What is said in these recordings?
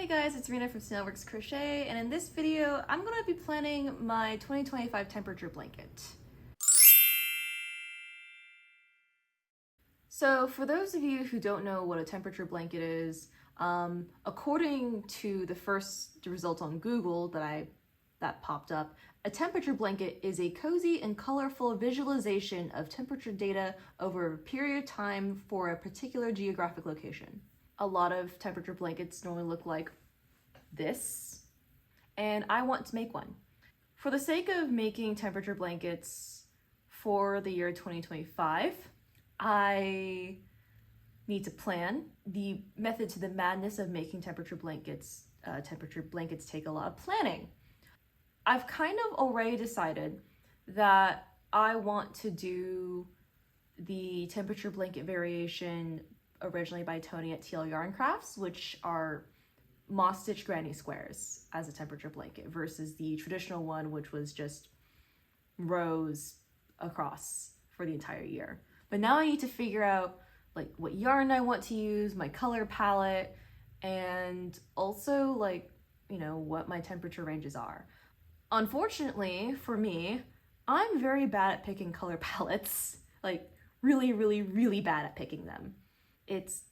Hey guys, it's Rena from Snailworks Crochet, and in this video, I'm going to be planning my 2025 temperature blanket. So for those of you who don't know what a temperature blanket is, according to the first result on Google that popped up, a temperature blanket is a cozy and colorful visualization of temperature data over a period of time for a particular geographic location. A lot of temperature blankets normally look like this, and I want to make one. For the sake of making temperature blankets for the year 2025, I need to plan. The method to the madness of making temperature blankets take a lot of planning. I've kind of already decided that I want to do the temperature blanket variation originally by Tony at TL Yarn Crafts, which are moss stitch granny squares as a temperature blanket versus the traditional one, which was just rows across for the entire year. But now I need to figure out like what yarn I want to use, my color palette, and also what my temperature ranges are. Unfortunately for me, I'm very bad at picking color palettes, like really, really, really bad at picking them. It's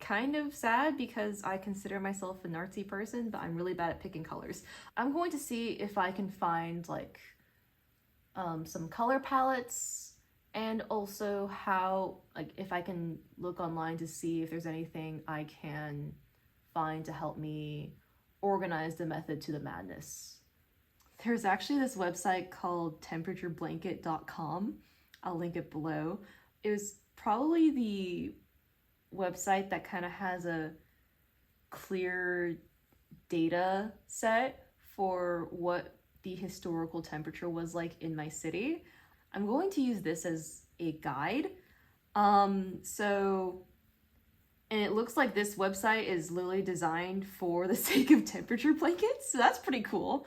kind of sad because I consider myself a artsy person, but I'm really bad at picking colors. I'm going to see if I can find some color palettes, and also if I can look online to see if there's anything I can find to help me organize the method to the madness. There's actually this website called temperatureblanket.com. I'll link it below. It was probably the website that kind of has a clear data set for what the historical temperature was like in my city. I'm going to use this as a guide. And it looks like this website is literally designed for the sake of temperature blankets, so that's pretty cool.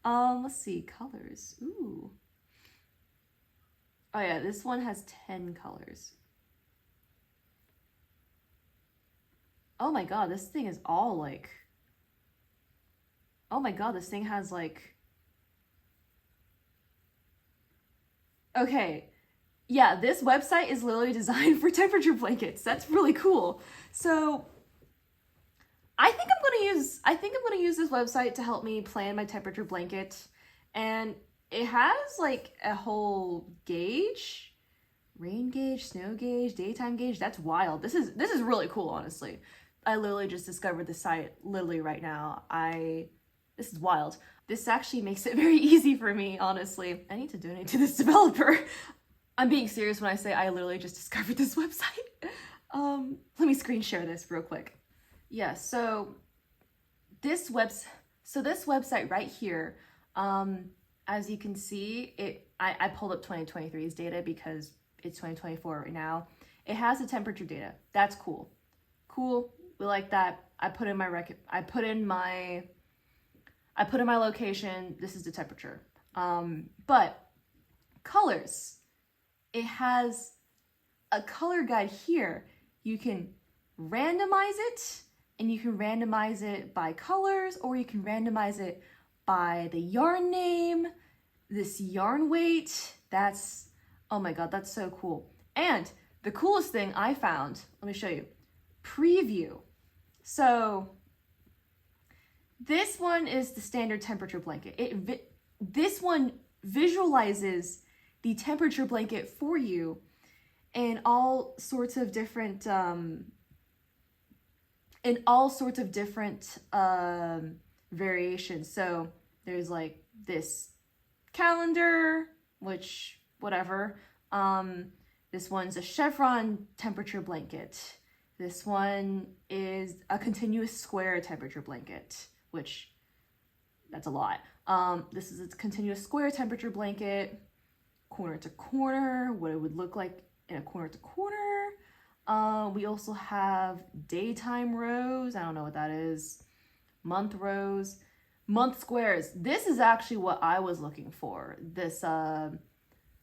Let's see, colors. Ooh. Oh yeah, this one has 10 colors. Oh my god, this thing is all like... Oh my god, this thing has like... Okay, yeah, this website is literally designed for temperature blankets. That's really cool. So I think I'm gonna use this website to help me plan my temperature blanket, and it has like a whole gauge, rain gauge, snow gauge, daytime gauge. That's wild. This is really cool, honestly. I literally just discovered the site literally right now. This is wild. This actually makes it very easy for me, honestly. I need to donate to this developer. I'm being serious when I say I literally just discovered this website. Let me screen share this real quick. Yeah, so this website right here, as you can see, I pulled up 2023's data because it's 2024 right now. It has the temperature data. That's cool. Cool. We like that. I put in my location. This is the temperature. But colors. It has a color guide here. You can randomize it, and you can randomize it by colors, or you can randomize it by the yarn name, this yarn weight. Oh my god, that's so cool. And the coolest thing I found, let me show you, preview. So this one is the standard temperature blanket. This one visualizes the temperature blanket for you in all sorts of different variations. So there's like this calendar, which whatever. This one's a chevron temperature blanket. This one is a continuous square temperature blanket, which that's a lot. This is a continuous square temperature blanket, corner to corner, what it would look like in a corner to corner. We also have daytime rows. I don't know what that is. Month rows, month squares. This is actually what I was looking for. This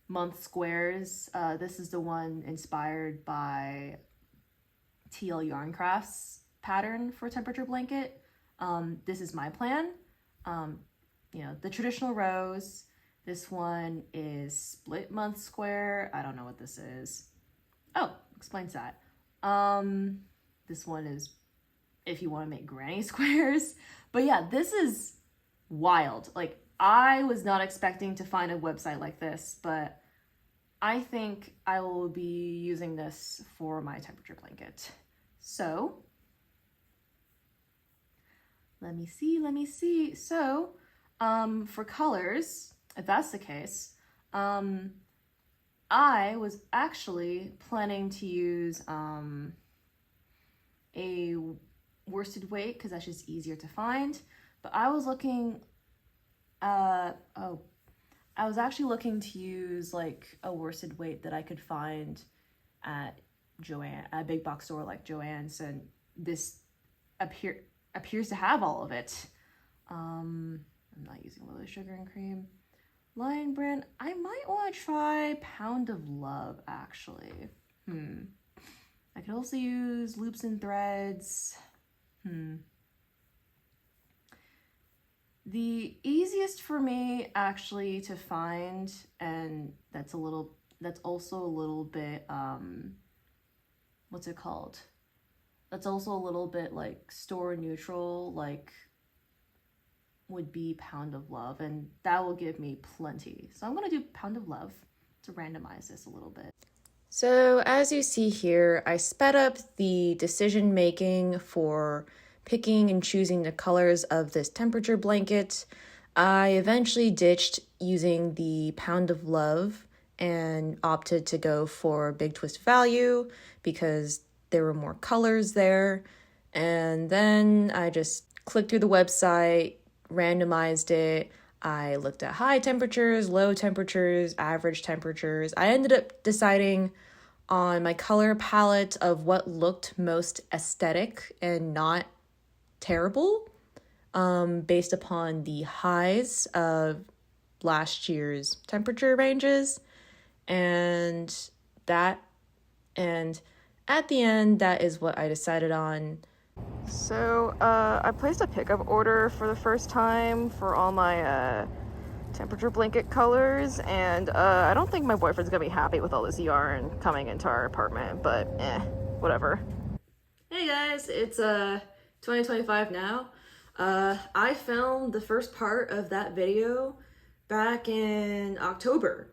month squares. This is the one inspired by TL Yarn Crafts pattern for temperature blanket. This is my plan. You know, the traditional rows. This one is split month square. I don't know what this is. Oh, explains that. This one is if you want to make granny squares. But yeah, this is wild. Like, I was not expecting to find a website like this, but I think I will be using this for my temperature blanket. So, let me see. So, for colors, if that's the case, I was actually planning to use a worsted weight because that's just easier to find. But I was looking, I was actually looking to use like a worsted weight that I could find at Joann, a big box store like Joann's, and this appears to have all of it. I'm not using Willow Sugar and Cream. Lion Brand, I might want to try Pound of Love, actually. I could also use Loops and Threads. The easiest for me actually to find, and that's also a little bit, what's it called? That's also a little bit like store neutral, like would be Pound of Love, and that will give me plenty. So I'm gonna do Pound of Love to randomize this a little bit. So as you see here, I sped up the decision making for picking and choosing the colors of this temperature blanket. I eventually ditched using the Pound of Love and opted to go for Big Twist Value because there were more colors there. And then I just clicked through the website, randomized it. I looked at high temperatures, low temperatures, average temperatures. I ended up deciding on my color palette of what looked most aesthetic and not terrible, based upon the highs of last year's temperature ranges. And at the end, that is what I decided on. So I placed a pickup order for the first time for all my temperature blanket colors, and I don't think my boyfriend's gonna be happy with all this yarn coming into our apartment, but whatever. Hey guys, it's 2025 now. I filmed the first part of that video back in October.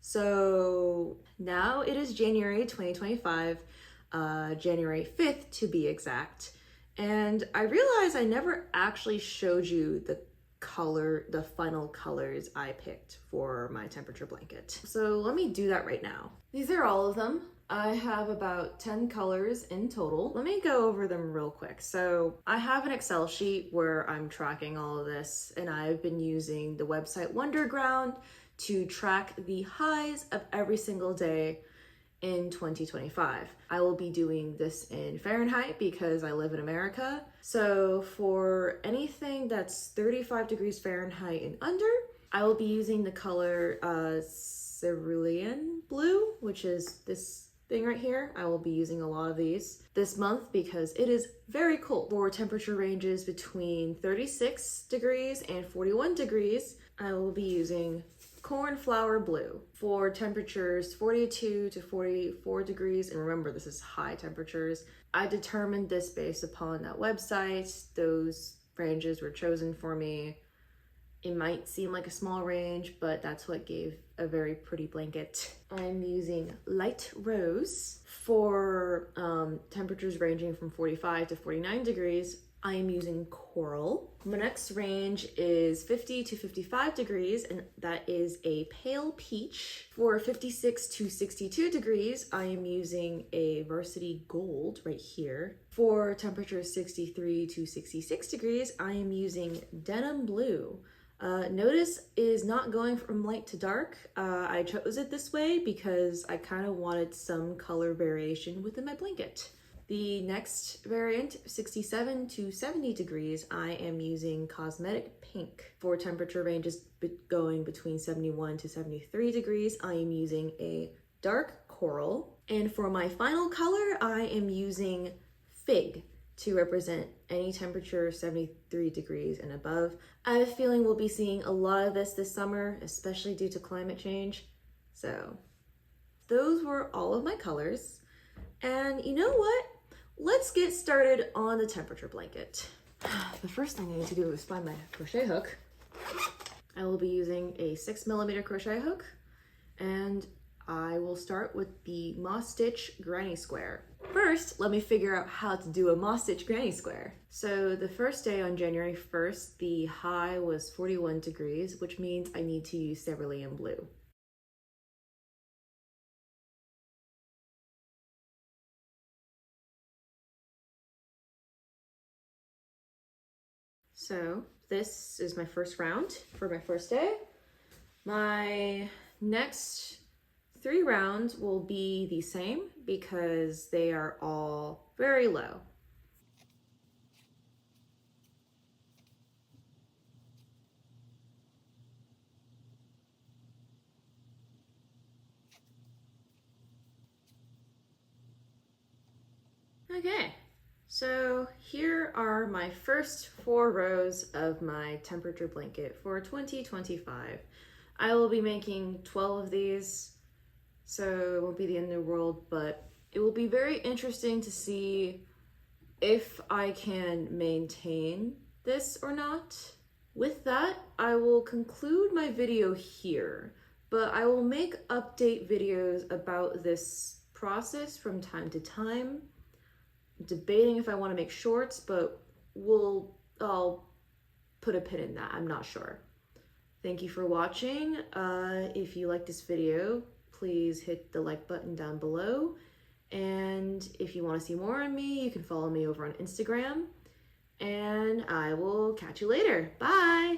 So now it is January 2025, January 5th to be exact. And I realized I never actually showed you the final colors I picked for my temperature blanket. So let me do that right now. These are all of them. I have about 10 colors in total. Let me go over them real quick. So I have an Excel sheet where I'm tracking all of this, and I've been using the website Wonderground to track the highs of every single day in 2025. I will be doing this in Fahrenheit because I live in America. So for anything that's 35 degrees Fahrenheit and under, I will be using the color cerulean blue, which is this thing right here. I will be using a lot of these this month because it is very cold. For temperature ranges between 36 degrees and 41 degrees, I will be using cornflower blue. For temperatures 42 to 44 degrees, and remember this is high temperatures, I determined this based upon that website. Those ranges were chosen for me. It might seem like a small range, but that's what gave a very pretty blanket. I'm using light rose. For temperatures ranging from 45 to 49 degrees, I am using coral. My next range is 50 to 55 degrees, and that is a pale peach. For 56 to 62 degrees, I am using a varsity gold right here. For temperatures 63 to 66 degrees, I am using denim blue. Notice is not going from light to dark. I chose it this way because I kind of wanted some color variation within my blanket. The next variant, 67 to 70 degrees, I am using Cosmetic Pink. For temperature ranges going between 71 to 73 degrees, I am using a dark coral. And for my final color, I am using Fig. to represent any temperature 73 degrees and above. I have a feeling we'll be seeing a lot of this summer, especially due to climate change. So those were all of my colors. And you know what? Let's get started on the temperature blanket. The first thing I need to do is find my crochet hook. I will be using a 6mm crochet hook, and I will start with the Moss Stitch Granny Square. First, let me figure out how to do a Moss Stitch Granny Square. So the first day on January 1st, the high was 41 degrees, which means I need to use cerulean blue. So this is my first round for my first day. My next 3 rounds will be the same because they are all very low. Okay, so here are my first 4 rows of my temperature blanket for 2025. I will be making 12 of these, so it won't be the end of the world, but it will be very interesting to see if I can maintain this or not. With that, I will conclude my video here, but I will make update videos about this process from time to time. Debating if I want to make shorts, but I'll put a pin in that. I'm not sure. Thank you for watching. If you like this video, please hit the like button down below. And if you want to see more on me, you can follow me over on Instagram. And I will catch you later. Bye!